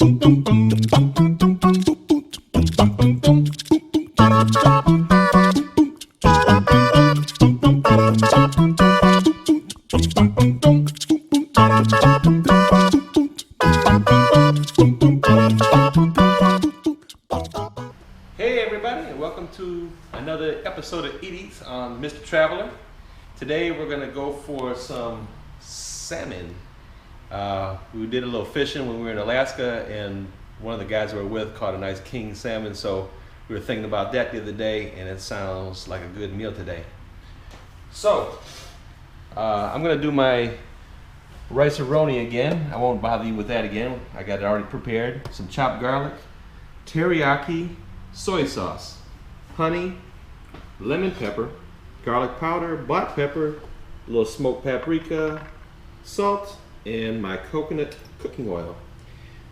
Hey everybody, and welcome to another episode of Eat Eats on Mr. Traveler. Today we're going to go for some salmon. We did a little fishing when we were in Alaska, and one of the guys we were with caught a nice king salmon, so we were thinking about that the other day, and it sounds like a good meal today. So, I'm going to do my rice-a-roni again. I won't bother you with that again. I got it already prepared. Some chopped garlic, teriyaki soy sauce, honey, lemon pepper, garlic powder, black pepper, a little smoked paprika, salt, and my coconut cooking oil.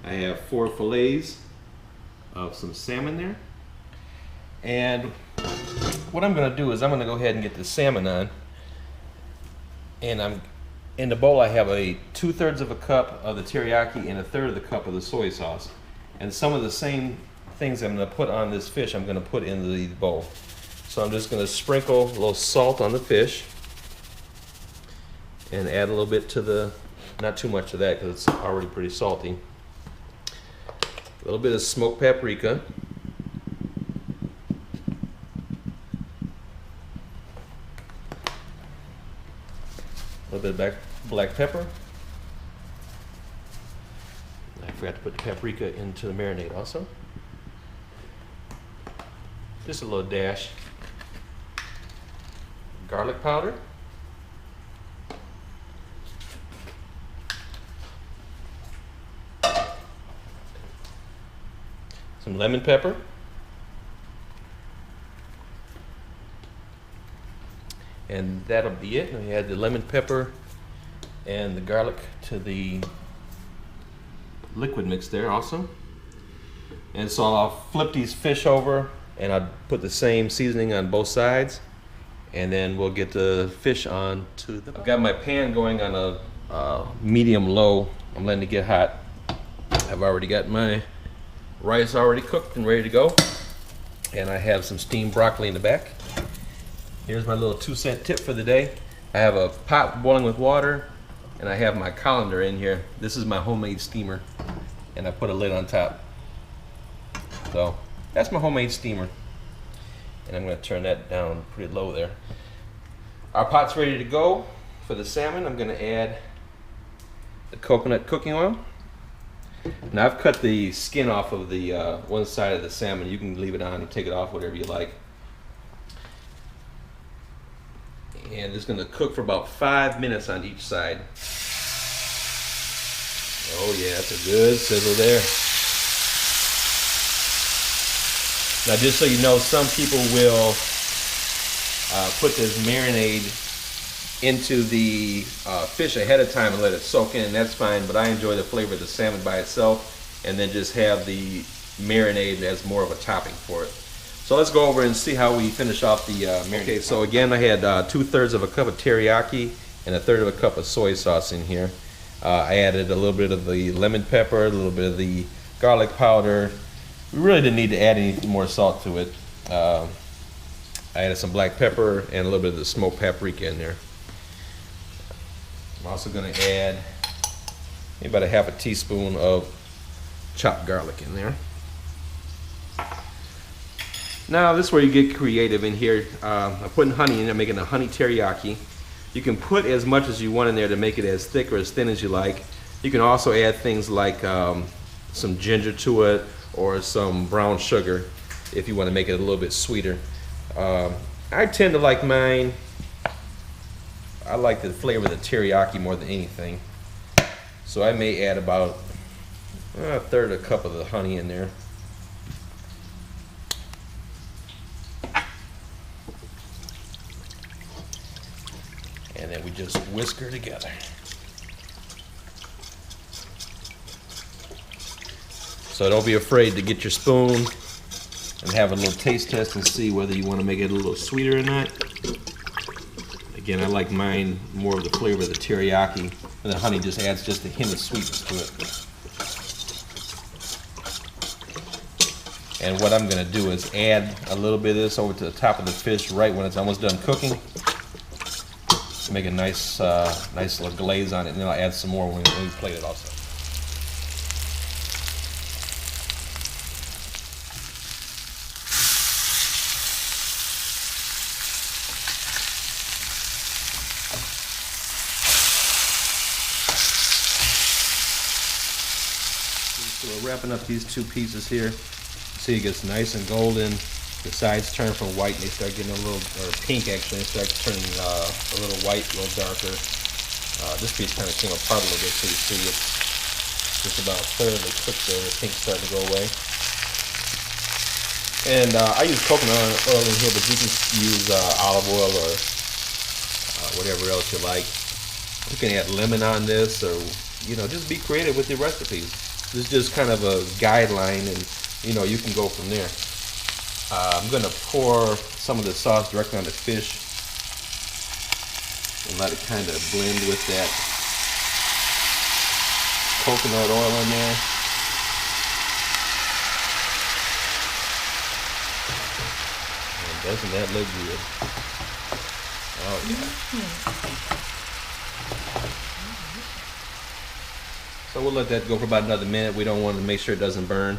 I have 4 fillets of some salmon there. And what I'm going to do is I'm going to go ahead and get the salmon on. And in the bowl I have a 2/3 of a cup of the teriyaki and 1/3 of the cup of the soy sauce. And some of the same things I'm going to put on this fish I'm going to put in the bowl. So I'm just going to sprinkle a little salt on the fish and add a little bit to the, not too much of that because it's already pretty salty. A little bit of smoked paprika. A little bit of black pepper. I forgot to put the paprika into the marinade also. Just a little dash. Garlic powder. Some lemon pepper. And that'll be it. And we add the lemon pepper and the garlic to the liquid mix there also. And so I'll flip these fish over and I'll put the same seasoning on both sides, and then we'll get the fish on to the... I've got my pan going on a medium low. I'm letting it get hot. I've already got my rice already cooked and ready to go, and I have some steamed broccoli in the back. Here's my little 2-cent tip for the day. I have a pot boiling with water, and I have my colander in here. This is my homemade steamer, and I put a lid on top. So that's my homemade steamer, and I'm going to turn that down pretty low there. Our pot's ready to go for the salmon. I'm going to add the coconut cooking oil. Now I've cut the skin off of the one side of the salmon. You can leave it on and take it off, whatever you like. And it's going to cook for about 5 minutes on each side. Oh yeah, that's a good sizzle there. Now just so you know, some people will put this marinade into the fish ahead of time and let it soak in, and that's fine, but I enjoy the flavor of the salmon by itself and then just have the marinade as more of a topping for it. So let's go over and see how we finish off the marinade. Okay, so again I had 2/3 of a cup of teriyaki and 1/3 of a cup of soy sauce in here. I added a little bit of the lemon pepper, a little bit of the garlic powder. We really didn't need to add any more salt to it. I added some black pepper and a little bit of the smoked paprika in there. I'm also going to add maybe about a 1/2 teaspoon of chopped garlic in there. Now this is where you get creative in here. I'm putting honey in there, making a honey teriyaki. You can put as much as you want in there to make it as thick or as thin as you like. You can also add things like some ginger to it or some brown sugar if you want to make it a little bit sweeter. I tend to like mine, I like the flavor of the teriyaki more than anything. So I may add about 1/3 of a cup of the honey in there. And then we just whisk her together. So don't be afraid to get your spoon and have a little taste test and see whether you want to make it a little sweeter or not. Again, I like mine more of the flavor of the teriyaki, and the honey just adds just a hint of sweetness to it. And what I'm gonna do is add a little bit of this over to the top of the fish right when it's almost done cooking. Make a nice nice little glaze on it, and then I'll add some more when we plate it also. So we're wrapping up these two pieces here. See, it gets nice and golden. The sides turn from white and they start getting a little, or pink actually, and start turning a little white, a little darker. This piece kind of came apart a little bit, so you see it's just about a third of the cooked there. The pink's starting to go away. And I use coconut oil in here, but you can use olive oil or whatever else you like. You can add lemon on this, or just be creative with your recipes. This is just kind of a guideline, and you can go from there. I'm going to pour some of the sauce directly on the fish and let it kind of blend with that coconut oil in there. And doesn't that look good? Oh yeah. So we'll let that go for about another minute. We don't want to make sure it doesn't burn.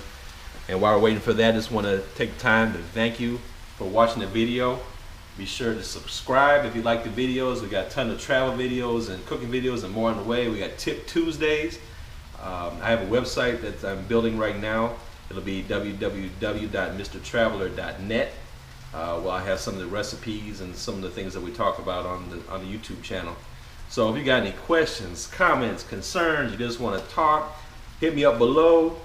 And while we're waiting for that, I just want to take time to thank you for watching the video. Be sure to subscribe if you like the videos. We got a ton of travel videos and cooking videos and more on the way. We got Tip Tuesdays. I have a website that I'm building right now. It'll be www.mrtraveler.net. Where I have some of the recipes and some of the things that we talk about on the YouTube channel. So if you got any questions, comments, concerns, you just want to talk, hit me up below.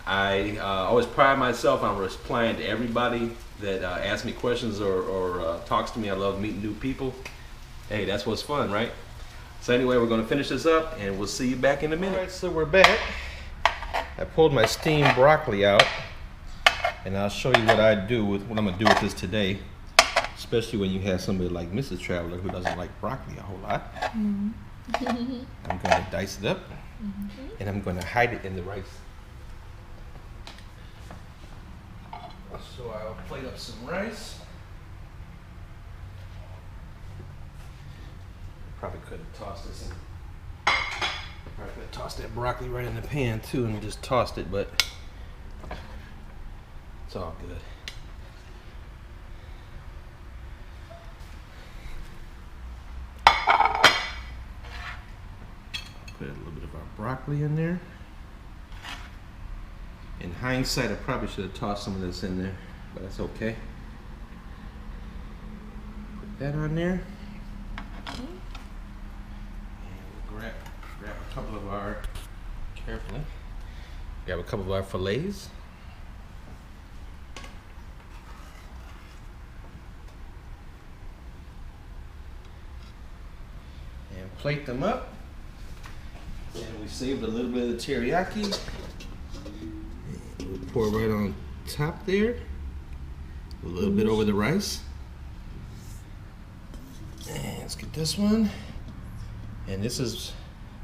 I always pride myself on replying to everybody that asks me questions or talks to me. I love meeting new people. Hey, that's what's fun, right? So anyway, we're going to finish this up, and we'll see you back in a minute. All right, so we're back. I pulled my steamed broccoli out, and I'll show you what I'm going to do with this today. Especially when you have somebody like Mrs. Traveler who doesn't like broccoli a whole lot. I'm going to dice it up, and I'm going to hide it in the rice. So I'll plate up some rice. Probably could have tossed this in. Probably could have tossed that broccoli right in the pan too and just tossed it, but it's all good. Put a little bit of our broccoli in there. In hindsight, I probably should have tossed some of this in there, but that's okay. Put that on there. And we'll grab a couple of our, carefully, grab a couple of our fillets. And plate them up. And we saved a little bit of the teriyaki. We'll pour right on top there. A little bit over the rice. And let's get this one. And this is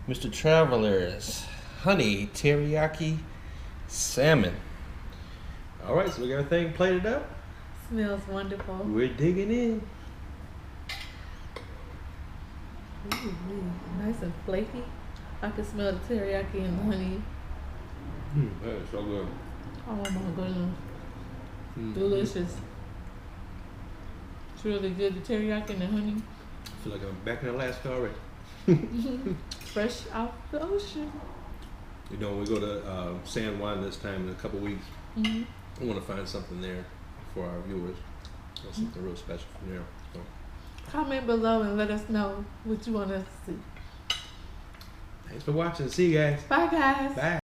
Mr. Traveler's honey teriyaki salmon. All right, so we got everything plated up. Smells wonderful. We're digging in. Ooh, nice and flaky. I can smell the teriyaki and the honey. That is so good. Oh my goodness. Delicious. It's really good, the teriyaki and the honey. I feel like I'm back in Alaska already. Fresh out the ocean. You know, when we go to San Juan this time in a couple weeks, I want to find something there for our viewers. Something real special from there. So. Comment below and let us know what you want us to see. Thanks for watching. See you guys. Bye guys. Bye.